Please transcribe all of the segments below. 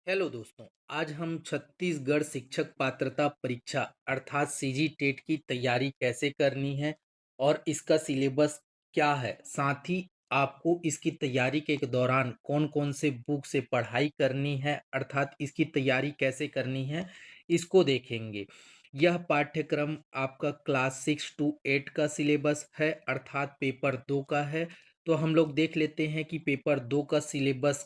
Hello दोस्तों। आज हम छत्तीसगढ़ शिक्षक पात्रता परीक्षा अर्थात सीजी टेट की तैयारी कैसे करनी है और इसका सिलेबस क्या है, साथ ही आपको इसकी तैयारी के दौरान कौन कौन से बुक से पढ़ाई करनी है अर्थात इसकी तैयारी कैसे करनी है, इसको देखेंगे। यह पाठ्यक्रम आपका क्लास 6 to 8 का सिलेबस है अर्थात पेपर 2 का है। तो हम लोग देख लेते हैं कि पेपर 2 का सिलेबस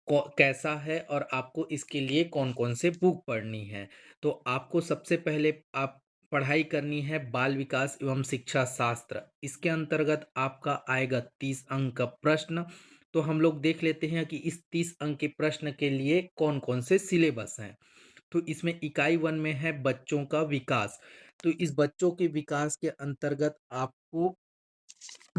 कैसा है और आपको इसके लिए कौन कौन से बुक पढ़नी है। तो आपको सबसे पहले आप पढ़ाई करनी है बाल विकास एवं शिक्षा शास्त्र। इसके अंतर्गत आपका आएगा 30 अंक का प्रश्न। तो हम लोग देख लेते हैं कि इस 30 अंक के प्रश्न के लिए कौन कौन से सिलेबस हैं। तो इसमें इकाई 1 में है बच्चों का विकास। तो इस बच्चों के विकास के अंतर्गत आपको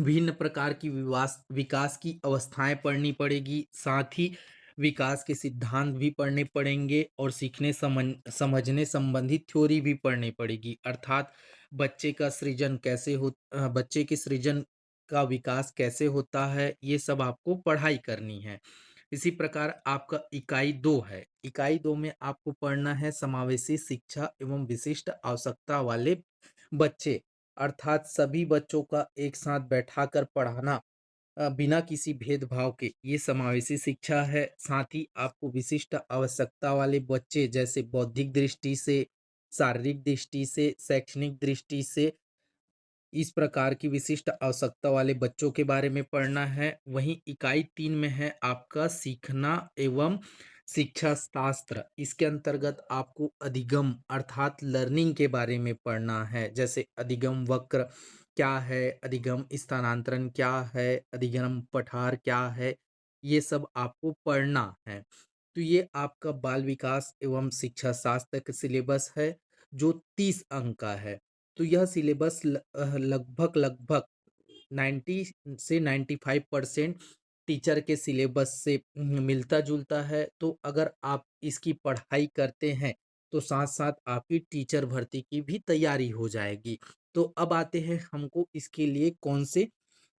भिन्न प्रकार की विवास विकास की अवस्थाएं पढ़नी पड़ेगी, साथ ही विकास के सिद्धांत भी पढ़ने पड़ेंगे और सीखने समझने संबंधी थ्योरी भी पढ़नी पड़ेगी अर्थात बच्चे के सृजन का विकास कैसे होता है, ये सब आपको पढ़ाई करनी है। इसी प्रकार आपका इकाई 2 है। इकाई 2 में आपको पढ़ना है समावेशी शिक्षा एवं विशिष्ट आवश्यकता वाले बच्चे अर्थात सभी बच्चों का एक साथ बैठाकर पढ़ाना बिना किसी भेदभाव के, ये समावेशी शिक्षा है। साथ ही आपको विशिष्ट आवश्यकता वाले बच्चे जैसे बौद्धिक दृष्टि से, शारीरिक दृष्टि से, शैक्षणिक दृष्टि से, इस प्रकार की विशिष्ट आवश्यकता वाले बच्चों के बारे में पढ़ना है। वहीं इकाई 3 में है आपका सीखना एवं शिक्षा शास्त्र। इसके अंतर्गत आपको अधिगम अर्थात लर्निंग के बारे में पढ़ना है, जैसे अधिगम वक्र क्या है, अधिगम स्थानांतरण क्या है, अधिगम पठार क्या है, ये सब आपको पढ़ना है। तो ये आपका बाल विकास एवं शिक्षा शास्त्र का सिलेबस है जो 30 अंक का है। तो यह सिलेबस लगभग लगभग 90 से 95% टीचर के सिलेबस से मिलता जुलता है। तो अगर आप इसकी पढ़ाई करते हैं तो साथ साथ आपकी टीचर भर्ती की भी तैयारी हो जाएगी। तो अब आते हैं हमको इसके लिए कौन से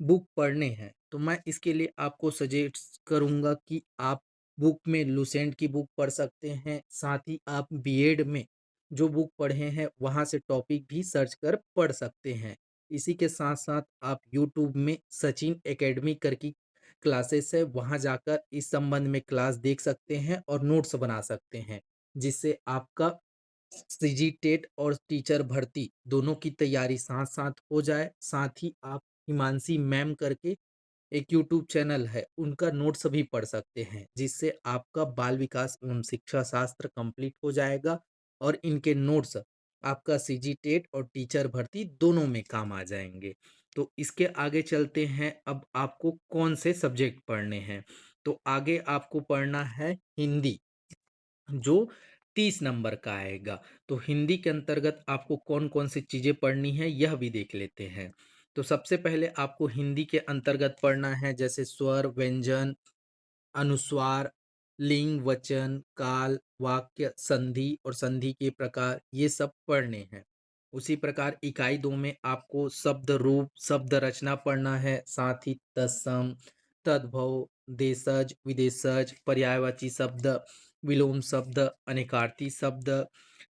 बुक पढ़ने हैं। तो मैं इसके लिए आपको सजेस्ट करूंगा कि आप बुक में लुसेंट की बुक पढ़ सकते हैं, साथ ही आप बीएड में जो बुक पढ़े हैं वहाँ से टॉपिक भी सर्च कर पढ़ सकते हैं। इसी के साथ साथ आप यूट्यूब में सचिन एकेडमी कर की क्लासेस है, वहाँ जाकर इस संबंध में क्लास देख सकते हैं और नोट्स बना सकते हैं, जिससे आपका सीजी टेट और टीचर भर्ती दोनों की तैयारी साथ साथ हो जाए। साथ ही आप हिमांशी मैम करके एक यूट्यूब चैनल है, उनका नोट्स भी पढ़ सकते हैं, जिससे आपका बाल विकास एवं शिक्षा शास्त्र कंप्लीट हो जाएगा और इनके नोट्स आपका सीजी टेट और टीचर भर्ती दोनों में काम आ जाएंगे। तो इसके आगे चलते हैं, अब आपको कौन से सब्जेक्ट पढ़ने हैं। तो आगे आपको पढ़ना है हिंदी, जो 30 नंबर का आएगा। तो हिंदी के अंतर्गत आपको कौन कौन सी चीज़ें पढ़नी है यह भी देख लेते हैं। तो सबसे पहले आपको हिंदी के अंतर्गत पढ़ना है जैसे स्वर, व्यंजन, अनुस्वार, लिंग, वचन, काल, वाक्य, संधि और संधि के प्रकार, ये सब पढ़ने हैं। उसी प्रकार इकाई 2 में आपको शब्द रूप, शब्द रचना पढ़ना है, साथ ही तत्सम, तद्भव, देशज, विदेशज, पर्यायवाची शब्द, विलोम शब्द, अनेकार्थी शब्द,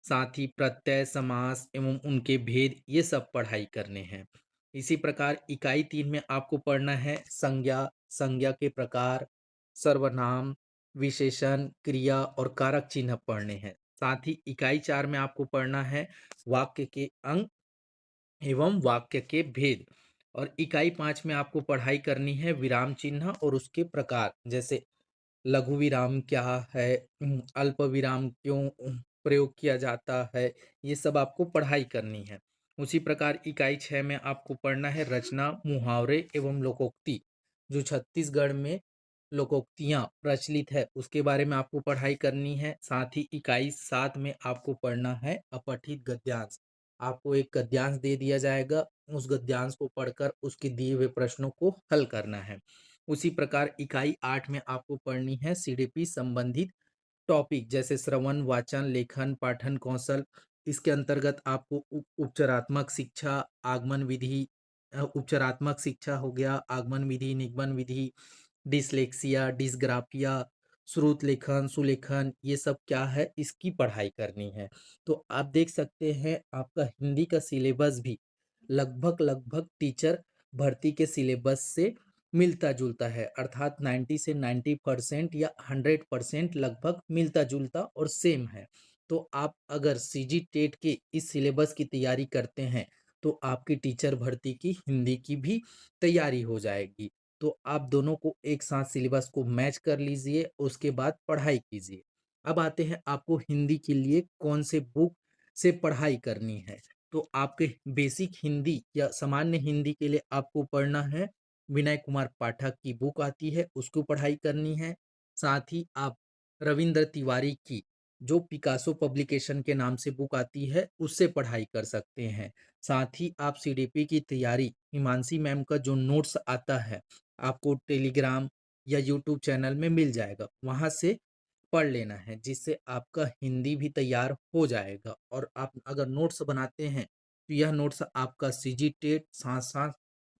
साथ ही प्रत्यय, समास एवं उनके भेद, ये सब पढ़ाई करने हैं। इसी प्रकार इकाई 3 में आपको पढ़ना है संज्ञा, संज्ञा के प्रकार, सर्वनाम, विशेषण, क्रिया और कारक चिन्ह पढ़ने हैं। साथ ही इकाई 4 में आपको पढ़ना है वाक्य के अंग एवं वाक्य के भेद। और इकाई 5 में आपको पढ़ाई करनी है विराम चिन्ह और उसके प्रकार, जैसे लघु विराम क्या है, अल्प विराम क्यों प्रयोग किया जाता है, ये सब आपको पढ़ाई करनी है। उसी प्रकार इकाई 6 में आपको पढ़ना है रचना, मुहावरे एवं लोकोक्ति। जो छत्तीसगढ़ में लोकोक्तियाँ प्रचलित है उसके बारे में आपको पढ़ाई करनी है। साथ ही इकाई 7 में आपको पढ़ना है अपठित गद्यांश। आपको एक गद्यांश दे दिया जाएगा, उस गद्यांश को पढ़कर उसके दिए हुए प्रश्नों को हल करना है। उसी प्रकार इकाई 8 में आपको पढ़नी है सीडीपी संबंधित टॉपिक, जैसे श्रवण, वाचन, लेखन, पाठन कौशल। इसके अंतर्गत आपको उपचारात्मक शिक्षा, आगमन विधि, उपचारात्मक शिक्षा हो गया, आगमन विधि, निगमन विधि, डिसलेक्सिया, डिसग्राफिया, श्रुत लेखन, सुलेखन ये सब क्या है इसकी पढ़ाई करनी है। तो आप देख सकते हैं आपका हिंदी का सिलेबस भी लगभग टीचर भर्ती के सिलेबस से मिलता-जुलता है, अर्थात 90 से 90% या 100% लगभग मिलता-जुलता और सेम है। तो आप अगर सीजी टेट के इस सिलेबस की तैयारी करते हैं, तो आपकी टीचर भर्ती की हिंदी की भी तैयारी हो जाएगी। तो आप दोनों को एक साथ सिलेबस को मैच कर लीजिए, उसके बाद पढ़ाई कीजिए। अब आते हैं आपको हिंदी के लिए कौन से बुक से पढ़ाई करनी है। तो आपके बेसिक हिंदी या सामान्य हिंदी के लिए आपको पढ़ना है विनय कुमार पाठक की बुक आती है, उसको पढ़ाई करनी है। साथ ही आप रविंद्र तिवारी की जो पिकासो पब्लिकेशन के नाम से बुक आती है, उससे पढ़ाई कर सकते हैं। साथ ही आप सीडीपी की तैयारी हिमांशी मैम का जो नोट्स आता है, आपको टेलीग्राम या यूट्यूब चैनल में मिल जाएगा, वहाँ से पढ़ लेना है, जिससे आपका हिंदी भी तैयार हो जाएगा। और आप अगर नोट्स बनाते हैं, तो यह नोट्स आपका सीजी टेट साथ-साथ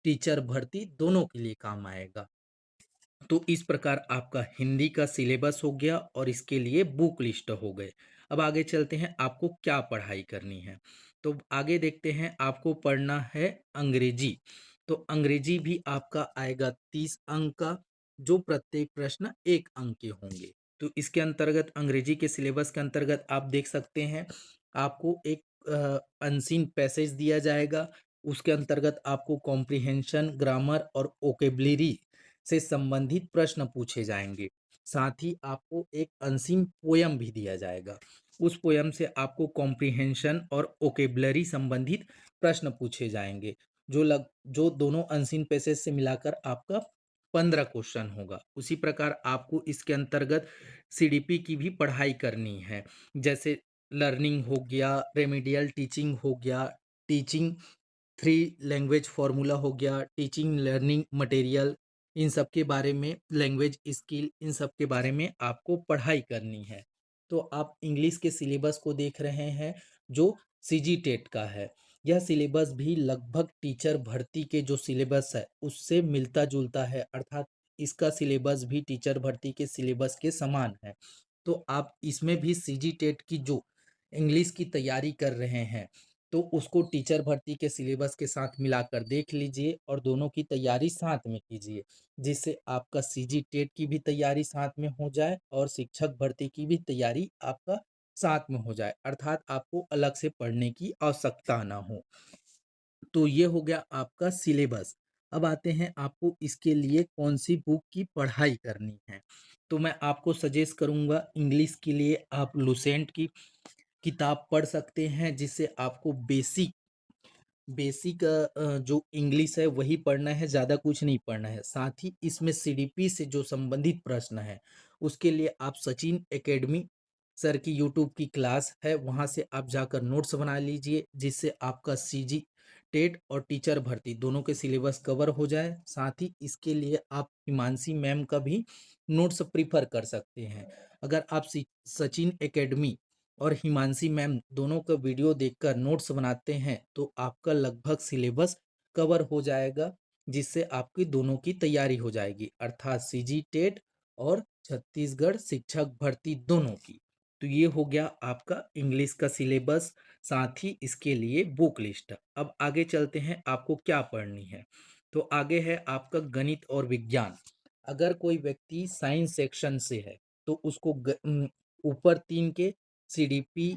टीचर भर्ती दोनों के लिए काम आएगा। तो इस प्रकार आपका हिंदी का सिलेबस हो गया और इसके लिए बुक लिस्ट हो गए। अब आगे चलते हैं आपको क्या पढ़ाई करनी है। तो आगे देखते हैं आपको पढ़ना है अंग्रेजी। तो अंग्रेजी भी आपका आएगा 30 अंक का, जो प्रत्येक प्रश्न 1 अंक के होंगे। तो इसके अंतर्गत अंग्रेजी के सिलेबस के अंतर्गत आप देख सकते हैं आपको एक अनसीन पैसेज दिया जाएगा। उसके अंतर्गत आपको कॉम्प्रिहेंशन, ग्रामर और वोकैब्युलरी से संबंधित प्रश्न पूछे जाएंगे। साथ ही आपको एक अनसीन पोयम भी दिया जाएगा। उस पोयम से आपको कॉम्प्रिहेंशन और वोकैब्युलरी संबंधित प्रश्न पूछे जाएंगे, जो दोनों अनसीन पैसेज से मिलाकर आपका 15 क्वेश्चन होगा। उसी प्रकार आपको इसके अंतर्गत सीडीपी की भी पढ़ाई करनी है, जैसे लर्निंग हो गया, रेमेडियल टीचिंग हो गया, टीचिंग थ्री लैंग्वेज फार्मूला हो गया, टीचिंग लर्निंग मटेरियल, इन सब के बारे में, लैंग्वेज स्किल, इन सब के बारे में आपको पढ़ाई करनी है। तो आप इंग्लिश के सिलेबस को देख रहे हैं जो सीजी टेट का है। यह सिलेबस भी लगभग टीचर भर्ती के जो सिलेबस है उससे मिलता जुलता है, अर्थात इसका सिलेबस भी टीचर भर्ती के सिलेबस के समान है। तो आप इसमें भी सीजी टेट की जो इंग्लिश की तैयारी कर रहे हैं, तो उसको टीचर भर्ती के सिलेबस के साथ मिलाकर देख लीजिए और दोनों की तैयारी साथ में कीजिए, जिससे आपका सीजी टेट की भी तैयारी साथ में हो जाए और शिक्षक भर्ती की भी तैयारी आपका साथ में हो जाए, अर्थात आपको अलग से पढ़ने की आवश्यकता ना हो। तो ये हो गया आपका सिलेबस। अब आते हैं आपको इसके लिए कौन सी बुक की पढ़ाई करनी है। तो मैं आपको सजेस्ट करूंगा इंग्लिश के लिए आप लुसेंट की किताब पढ़ सकते हैं, जिससे आपको बेसिक बेसिक जो इंग्लिश है वही पढ़ना है, ज़्यादा कुछ नहीं पढ़ना है। साथ ही इसमें सीडीपी से जो संबंधित प्रश्न है, उसके लिए आप सचिन एकेडमी सर की यूट्यूब की क्लास है, वहाँ से आप जाकर नोट्स बना लीजिए, जिससे आपका सीजी टेट और टीचर भर्ती दोनों के सिलेबस कवर हो जाए। साथ ही इसके लिए आप हिमांशी मैम का भी नोट्स प्रीफर कर सकते हैं। अगर आप सचिन एकेडमी और हिमांशी मैम दोनों का वीडियो देखकर नोट्स बनाते हैं, तो आपका लगभग सिलेबस कवर हो जाएगा, जिससे आपकी दोनों की तैयारी हो जाएगी, अर्थात सीजी टेट और छत्तीसगढ़ शिक्षक भर्ती दोनों की। तो ये हो गया आपका इंग्लिश का सिलेबस, साथ ही इसके लिए बुक लिस्ट। अब आगे चलते हैं आपको क्या पढ़नी है। तो आगे है आपका गणित और विज्ञान। अगर कोई व्यक्ति साइंस सेक्शन से है, तो उसको ऊपर 3 के सीडीपी,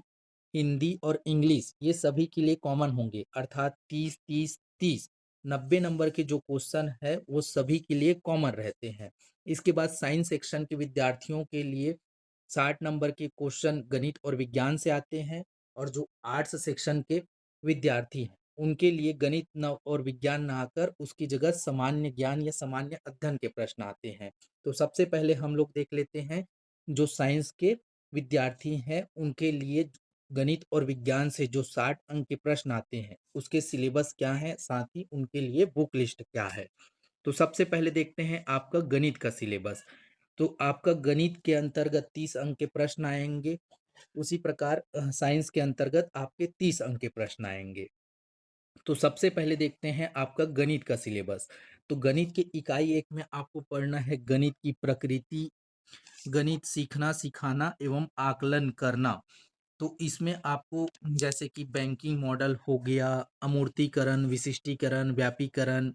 हिंदी और इंग्लिश ये सभी के लिए कॉमन होंगे, अर्थात 30-30-30 90 नंबर के जो क्वेश्चन है वो सभी के लिए कॉमन रहते हैं। इसके बाद साइंस सेक्शन के विद्यार्थियों के लिए 60 नंबर के क्वेश्चन गणित और विज्ञान से आते हैं, और जो आर्ट्स सेक्शन के विद्यार्थी हैं उनके लिए गणित न और विज्ञान न आकर उसकी जगह सामान्य ज्ञान या सामान्य अध्ययन के प्रश्न आते हैं। तो सबसे पहले हम लोग देख लेते हैं जो साइंस के विद्यार्थी हैं उनके लिए गणित और विज्ञान से जो 60 अंक के प्रश्न आते हैं उसके सिलेबस क्या है, साथ ही उनके लिए बुक लिस्ट क्या है। तो सबसे पहले देखते हैं आपका गणित का सिलेबस। तो आपका गणित के अंतर्गत 30 अंक के प्रश्न आएंगे। उसी प्रकार साइंस के अंतर्गत आपके 30 अंक के प्रश्न आएंगे। तो सबसे पहले देखते हैं आपका गणित का सिलेबस। तो गणित के इकाई 1 में आपको पढ़ना है गणित की प्रकृति, गणित सीखना, सिखाना एवं आकलन करना। तो इसमें आपको जैसे कि बैंकिंग मॉडल हो गया, अमूर्तीकरण, विशिष्टीकरण, व्यापीकरण,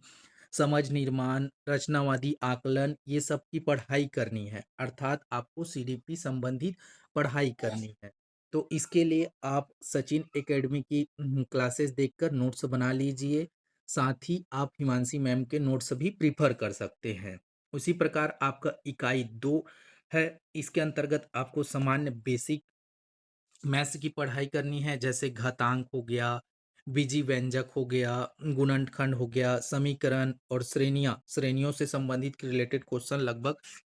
समझ निर्माण, रचनावादी आकलन, ये सब की पढ़ाई करनी है। अर्थात आपको सीडीपी संबंधित पढ़ाई करनी है। तो इसके लिए आप सचिन एकेडमी की क्लासेस देखकर नोट्स बना लीजिए। साथ ही आप हिमांशी मैम के नोट्स भी प्रिफर कर सकते हैं। उसी प्रकार आपका इकाई 2 है। इसके अंतर्गत आपको सामान्य बेसिक मैथ्स की पढ़ाई करनी है, जैसे घातांक हो गया, बीजी व्यंजक हो गया, गुणनखंड हो गया, समीकरण और श्रेणियों से संबंधित रिलेटेड क्वेश्चन लगभग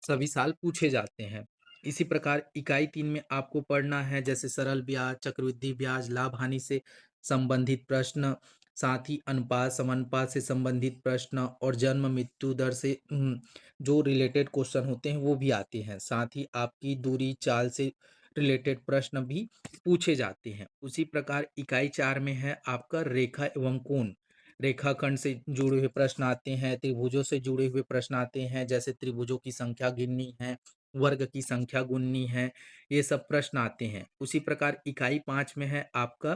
सभी साल पूछे जाते हैं। इसी प्रकार इकाई 3 में आपको पढ़ना है, जैसे सरल ब्याज, चक्रवृद्धि ब्याज, लाभ हानि से संबंधित प्रश्न, साथ ही अनुपात समानुपात से संबंधित प्रश्न और जन्म मृत्यु दर से जो रिलेटेड क्वेश्चन होते हैं वो भी आते हैं। साथ ही आपकी दूरी चाल से रिलेटेड प्रश्न भी पूछे जाते हैं। उसी प्रकार इकाई 4 में है आपका रेखा एवं कोण। रेखाखंड से जुड़े हुए प्रश्न आते हैं, त्रिभुजों से जुड़े हुए प्रश्न आते हैं, जैसे त्रिभुजों की संख्या गिननी है, वर्ग की संख्या गिननी है, ये सब प्रश्न आते हैं। उसी प्रकार इकाई 5 में है आपका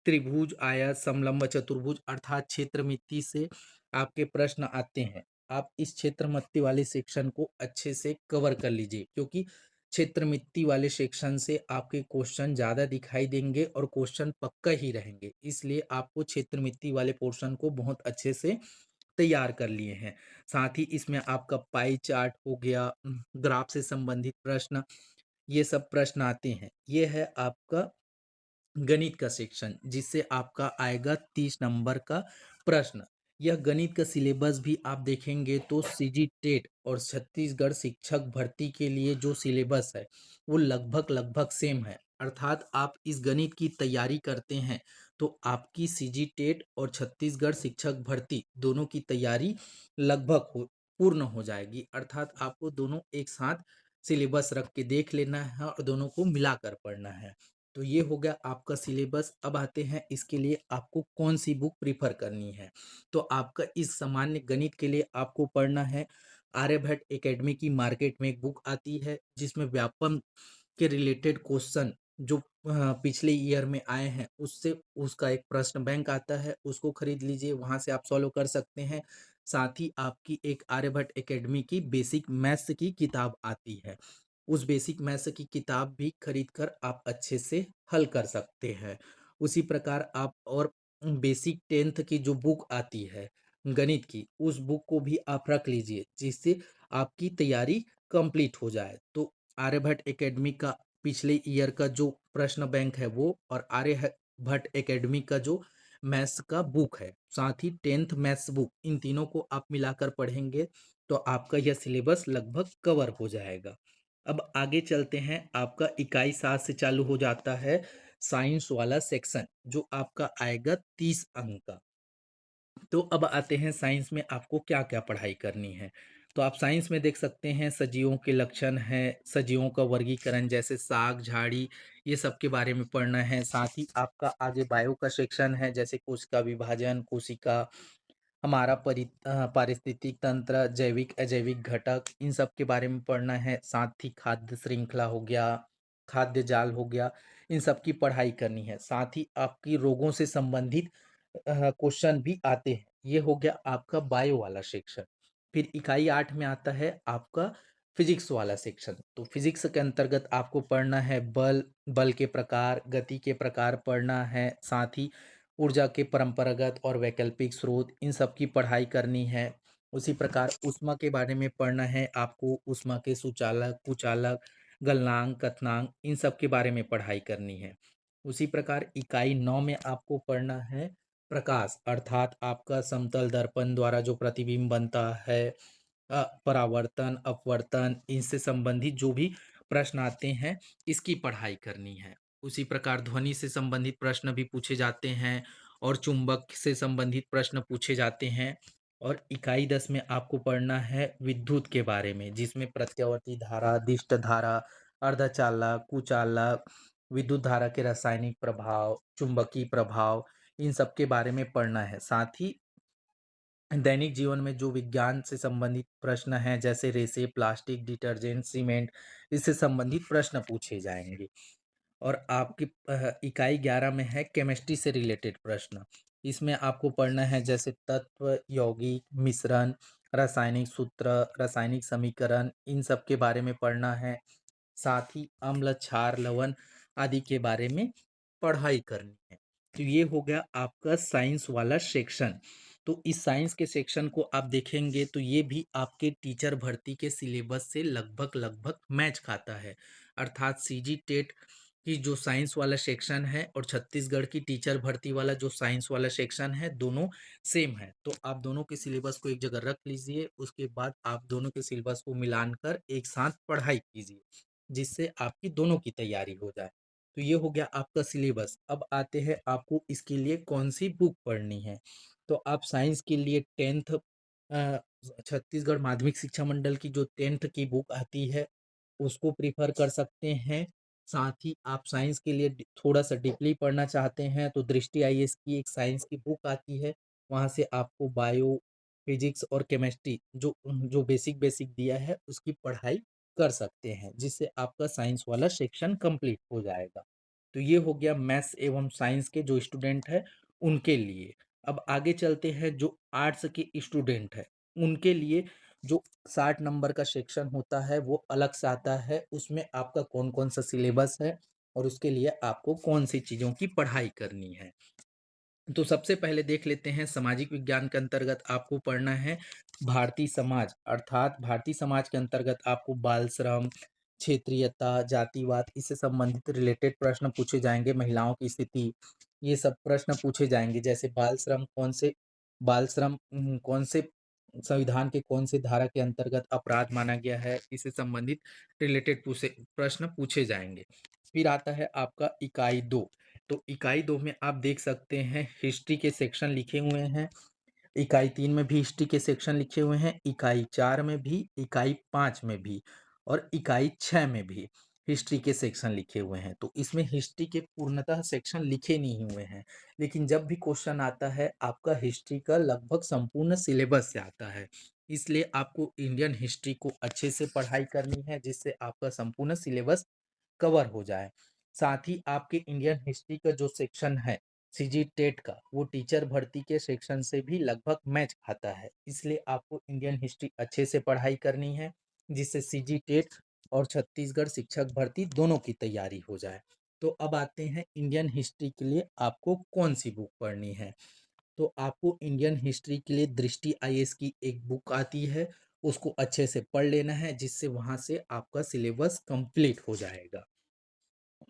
त्रिभुज, आयत, समलंब, चतुर्भुज अर्थात क्षेत्रमिति से आपके प्रश्न आते हैं। आप इस क्षेत्रमिति वाले सेक्शन को अच्छे से कवर कर लीजिए, क्योंकि क्षेत्रमिति वाले सेक्शन से आपके क्वेश्चन ज़्यादा दिखाई देंगे और क्वेश्चन पक्का ही रहेंगे। इसलिए आपको क्षेत्रमिति वाले पोर्शन को बहुत अच्छे से तैयार कर लिए हैं। साथ ही इसमें आपका पाई चार्ट हो गया, ग्राफ से संबंधित प्रश्न, ये सब प्रश्न आते हैं। ये है आपका गणित का सेक्शन, जिससे आपका आएगा 30 नंबर का प्रश्न। यह गणित का सिलेबस भी आप देखेंगे तो सीजी टेट और छत्तीसगढ़ शिक्षक भर्ती के लिए जो सिलेबस है वो लगभग लगभग सेम है। अर्थात आप इस गणित की तैयारी करते हैं तो आपकी सीजी टेट और छत्तीसगढ़ शिक्षक भर्ती दोनों की तैयारी लगभग पूर्ण हो जाएगी। अर्थात आपको दोनों एक साथ सिलेबस रख के देख लेना है और दोनों को मिलाकर पढ़ना है। तो ये हो गया आपका सिलेबस। अब आते हैं इसके लिए आपको कौन सी बुक प्रिफर करनी है। तो आपका इस सामान्य गणित के लिए आपको पढ़ना है आर्यभट्ट एकेडमी की। मार्केट में एक बुक आती है जिसमें व्यापम के रिलेटेड क्वेश्चन जो पिछले ईयर में आए हैं उससे उसका एक प्रश्न बैंक आता है, उसको खरीद लीजिए, वहां से आप सॉल्व कर सकते हैं। साथ ही आपकी एक आर्यभट्ट एकेडमी की बेसिक मैथ्स की किताब आती है, उस बेसिक मैथ्स की किताब भी खरीद कर आप अच्छे से हल कर सकते हैं। उसी प्रकार आप और बेसिक 10th की जो बुक आती है गणित की, उस बुक को भी आप रख लीजिए, जिससे आपकी तैयारी कंप्लीट हो जाए। तो आर्यभट्ट एकेडमी का पिछले ईयर का जो प्रश्न बैंक है वो, और आर्यभट्ट एकेडमी का जो मैथ्स का बुक है, साथ ही 10th मैथ्स बुक, इन तीनों को आप मिलाकर पढ़ेंगे तो आपका यह सिलेबस लगभग कवर हो जाएगा। अब आगे चलते हैं। आपका इकाई 7 से चालू हो जाता है साइंस वाला सेक्शन, जो आपका आएगा 30 अंक का। तो अब आते हैं साइंस में आपको क्या क्या पढ़ाई करनी है। तो आप साइंस में देख सकते हैं सजीवों के लक्षण है, सजीवों का वर्गीकरण जैसे साग झाड़ी, ये सब के बारे में पढ़ना है। साथ ही आपका आगे बायो का सेक्शन है, जैसे कोशिका विभाजन, कोशिका, हमारा पारिस्थितिक तंत्र, जैविक अजैविक घटक, इन सब के बारे में पढ़ना है। साथ ही खाद्य श्रृंखला हो गया, खाद्य जाल हो गया, इन सब की पढ़ाई करनी है। साथ ही आपकी रोगों से संबंधित क्वेश्चन भी आते हैं। ये हो गया आपका बायो वाला सेक्शन। फिर इकाई 8 में आता है आपका फिजिक्स वाला सेक्शन। तो फिजिक्स के अंतर्गत आपको पढ़ना है बल, बल के प्रकार, गति के प्रकार पढ़ना है। साथ ही ऊर्जा के परंपरागत और वैकल्पिक स्रोत, इन सब की पढ़ाई करनी है। उसी प्रकार ऊष्मा के बारे में पढ़ना है आपको, ऊष्मा के सुचालक, कुचालक, गलनांक, कथनांक, इन सब के बारे में पढ़ाई करनी है। उसी प्रकार इकाई 9 में आपको पढ़ना है प्रकाश, अर्थात आपका समतल दर्पण द्वारा जो प्रतिबिंब बनता है, परावर्तन, अपवर्तन, इनसे संबंधित जो भी प्रश्न आते हैं, इसकी पढ़ाई करनी है। उसी प्रकार ध्वनि से संबंधित प्रश्न भी पूछे जाते हैं और चुंबक से संबंधित प्रश्न पूछे जाते हैं। और इकाई 10 में आपको पढ़ना है विद्युत के बारे में, जिसमें प्रत्यावर्ती धारा, दिष्ट धारा, अर्धचालक, कुचालक, विद्युत धारा के रासायनिक प्रभाव, चुंबकीय प्रभाव, इन सब के बारे में पढ़ना है। साथ ही दैनिक जीवन में जो विज्ञान से संबंधित प्रश्न हैं, जैसे रेसे, प्लास्टिक, डिटर्जेंट, सीमेंट, इससे संबंधित प्रश्न पूछे जाएँगे। और आपकी इकाई 11 में है केमिस्ट्री से रिलेटेड प्रश्न। इसमें आपको पढ़ना है जैसे तत्व, यौगिक, मिश्रण, रासायनिक सूत्र, रासायनिक समीकरण, इन सब के बारे में पढ़ना है। साथ ही अम्ल, क्षार, लवण आदि के बारे में पढ़ाई करनी है। तो ये हो गया आपका साइंस वाला सेक्शन। तो इस साइंस के सेक्शन को आप देखेंगे तो ये भी आपके टीचर भर्ती के सिलेबस से लगभग लगभग मैच खाता है। अर्थात सीजी टेट की जो साइंस वाला सेक्शन है और छत्तीसगढ़ की टीचर भर्ती वाला जो साइंस वाला सेक्शन है, दोनों सेम है। तो आप दोनों के सिलेबस को एक जगह रख लीजिए, उसके बाद आप दोनों के सिलेबस को मिलान कर एक साथ पढ़ाई कीजिए, जिससे आपकी दोनों की तैयारी हो जाए। तो ये हो गया आपका सिलेबस। अब आते हैं आपको इसके लिए कौन सी बुक पढ़नी है। तो आप साइंस के लिए 10th छत्तीसगढ़ माध्यमिक शिक्षा मंडल की जो 10th की बुक आती है, उसको प्रेफ़र कर सकते हैं। साथ ही आप साइंस के लिए थोड़ा-सा डीपली पढ़ना चाहते हैं तो दृष्टि आईएएस की एक साइंस की बुक आती है। वहाँ से आपको बायो, फिजिक्स और केमिस्ट्री जो जो बेसिक-बेसिक दिया है उसकी पढ़ाई कर सकते हैं, जिससे आपका साइंस वाला सेक्शन कंप्लीट हो जाएगा। तो ये हो गया मैथ्स एवं साइंस के जो स्टूडेंट हैं उनके लिए। अब आगे चलते हैं जो आर्ट्स के स्टूडेंट हैं, उनके लिए जो 60 नंबर का सेक्शन होता है वो अलग से आता है। उसमें आपका कौन-कौन सा सिलेबस है और उसके लिए आपको कौन-सी चीज़ों की पढ़ाई करनी है। तो सबसे पहले देख लेते हैं सामाजिक विज्ञान के अंतर्गत आपको पढ़ना है भारतीय समाज, अर्थात भारतीय समाज के अंतर्गत आपको बाल श्रम, क्षेत्रीयता, जातिवाद इससे संबंधित रिलेटेड प्रश्न पूछे जाएँगे, महिलाओं की स्थिति, ये सब प्रश्न पूछे जाएँगे। जैसे बाल श्रम कौन से संविधान के कौन से धारा के अंतर्गत अपराध माना गया है, इससे संबंधित रिलेटेड पूछे प्रश्न पूछे जाएँगे। फिर आता है आपका इकाई 2। तो इकाई 2 में आप देख सकते हैं हिस्ट्री के सेक्शन लिखे हुए हैं। इकाई 3 में भी हिस्ट्री के सेक्शन लिखे हुए हैं, इकाई 4 में भी, इकाई 5 में भी और इकाई 6 में भी हिस्ट्री के सेक्शन लिखे हुए हैं। तो इसमें हिस्ट्री के पूर्णतः सेक्शन लिखे नहीं हुए हैं, लेकिन जब भी क्वेश्चन आता है आपका हिस्ट्री का लगभग संपूर्ण सिलेबस से आता है। इसलिए आपको इंडियन हिस्ट्री को अच्छे से पढ़ाई करनी है, जिससे आपका संपूर्ण सिलेबस कवर हो जाए। साथ ही आपके इंडियन हिस्ट्री का जो सेक्शन है सीजी टेट का, वो टीचर भर्ती के सेक्शन से भी लगभग मैच खाता है। इसलिए आपको इंडियन हिस्ट्री अच्छे से पढ़ाई करनी है, जिससे सीजी टेट और छत्तीसगढ़ शिक्षक भर्ती दोनों की तैयारी हो जाए। तो अब आते हैं इंडियन हिस्ट्री के लिए आपको कौन सी बुक पढ़नी है। तो आपको इंडियन हिस्ट्री के लिए दृष्टि आईएएस की एक बुक आती है, उसको अच्छे से पढ़ लेना है, जिससे वहाँ से आपका सिलेबस कंप्लीट हो जाएगा।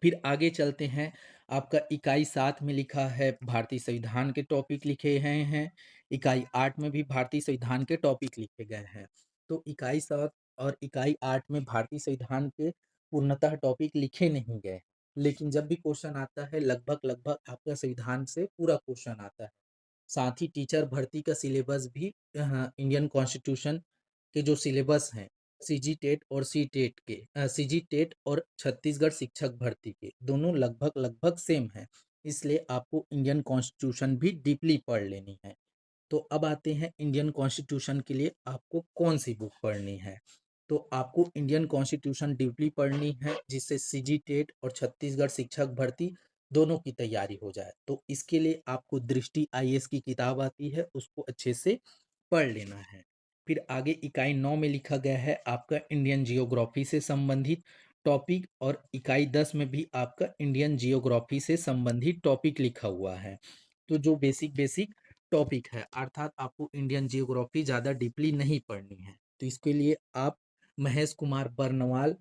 फिर आगे चलते हैं, आपका इकाई 7 में लिखा है भारतीय संविधान के टॉपिक लिखे गए हैं, इकाई 8 में भी भारतीय संविधान के टॉपिक लिखे गए हैं। तो इकाई 7 और इकाई 8 में भारतीय संविधान के पूर्णतः टॉपिक लिखे नहीं गए, लेकिन जब भी क्वेश्चन आता है लगभग-लगभग आपका संविधान से पूरा क्वेश्चन आता है। साथ ही टीचर भर्ती का सिलेबस भी इंडियन कॉन्स्टिट्यूशन के जो सिलेबस हैं सीजी टेट और सी टेट के सीजी टेट और छत्तीसगढ़ शिक्षक भर्ती के दोनों लगभग लगभग सेम है। इसलिए आपको इंडियन कॉन्स्टिट्यूशन भी डीपली पढ़ लेनी है। तो अब आते हैं इंडियन कॉन्स्टिट्यूशन के लिए आपको कौन सी बुक पढ़नी है। तो आपको इंडियन कॉन्स्टिट्यूशन डीपली पढ़नी है, जिससे सीजी टेट और छत्तीसगढ़ शिक्षक भर्ती दोनों की तैयारी हो जाए। तो इसके लिए आपको दृष्टि आईएएस की किताब आती है, उसको अच्छे से पढ़ लेना है। फिर आगे इकाई 9 में लिखा गया है आपका इंडियन जियोग्राफी से संबंधित टॉपिक और इकाई 10 में भी आपका इंडियन जियोग्राफी से संबंधित टॉपिक लिखा हुआ है। तो जो बेसिक बेसिक टॉपिक है, अर्थात आपको इंडियन जियोग्राफी ज़्यादा डीपली नहीं पढ़नी है। तो इसके लिए आप महेश कुमार बर्नवाल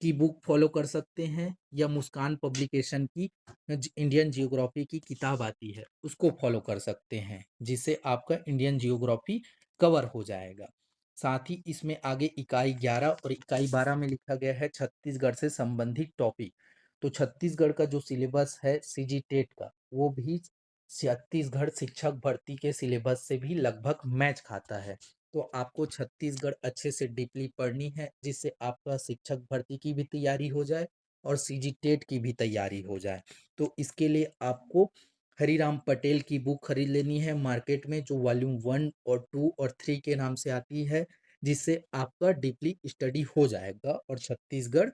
की बुक फॉलो कर सकते हैं, या मुस्कान पब्लिकेशन की इंडियन जियोग्राफी की किताब आती है उसको फॉलो कर सकते हैं, जिससे आपका इंडियन जियोग्राफी कवर हो जाएगा। साथ ही इसमें आगे इकाई 11 और इकाई 12 में लिखा गया है छत्तीसगढ़ से संबंधित टॉपिक। तो छत्तीसगढ़ का जो सिलेबस है सीजी टेट का, वो भी छत्तीसगढ़ शिक्षक भर्ती के सिलेबस से भी लगभग मैच खाता है। तो आपको छत्तीसगढ़ अच्छे से डीपली पढ़नी है, जिससे आपका शिक्षक भर्ती की भी तैयारी हो जाए और सीजी टेट की भी तैयारी हो जाए। तो इसके लिए आपको हरिराम पटेल की बुक खरीद लेनी है मार्केट में, जो वॉल्यूम 1 और 2 और 3 के नाम से आती है, जिससे आपका डीपली स्टडी हो जाएगा और छत्तीसगढ़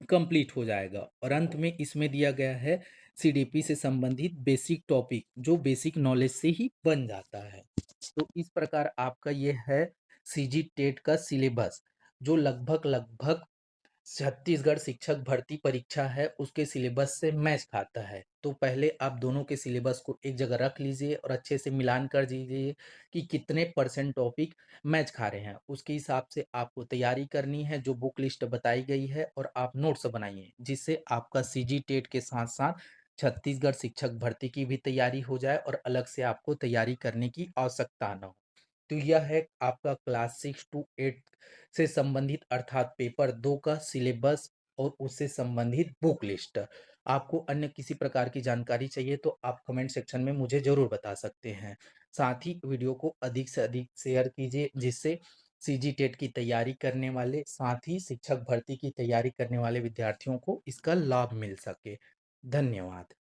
कंप्लीट हो जाएगा। और अंत में इसमें दिया गया है सीडीपी से संबंधित बेसिक टॉपिक, जो बेसिक नॉलेज से ही बन जाता है। तो इस प्रकार आपका ये है सीजी टेट का सिलेबस, जो लगभग लगभग छत्तीसगढ़ शिक्षक भर्ती परीक्षा है उसके सिलेबस से मैच खाता है। तो पहले आप दोनों के सिलेबस को एक जगह रख लीजिए और अच्छे से मिलान कर दीजिए कि कितने परसेंट टॉपिक मैच खा रहे हैं। उसके हिसाब से आपको तैयारी करनी है, जो बुक लिस्ट बताई गई है, और आप नोट्स बनाइए, जिससे आपका सीजी टेट के साथ साथ छत्तीसगढ़ शिक्षक भर्ती की भी तैयारी हो जाए और अलग से आपको तैयारी करने की आवश्यकता न हो। तो यह है आपका क्लास 6 टू 8 से संबंधित अर्थात पेपर 2 का सिलेबस और उससे संबंधित बुक लिस्ट। आपको अन्य किसी प्रकार की जानकारी चाहिए तो आप कमेंट सेक्शन में मुझे ज़रूर बता सकते हैं। साथ ही वीडियो को अधिक से अधिक शेयर कीजिए, जिससे सीजी टेट की तैयारी करने वाले, साथ ही शिक्षक भर्ती की तैयारी करने वाले विद्यार्थियों को इसका लाभ मिल सके। धन्यवाद।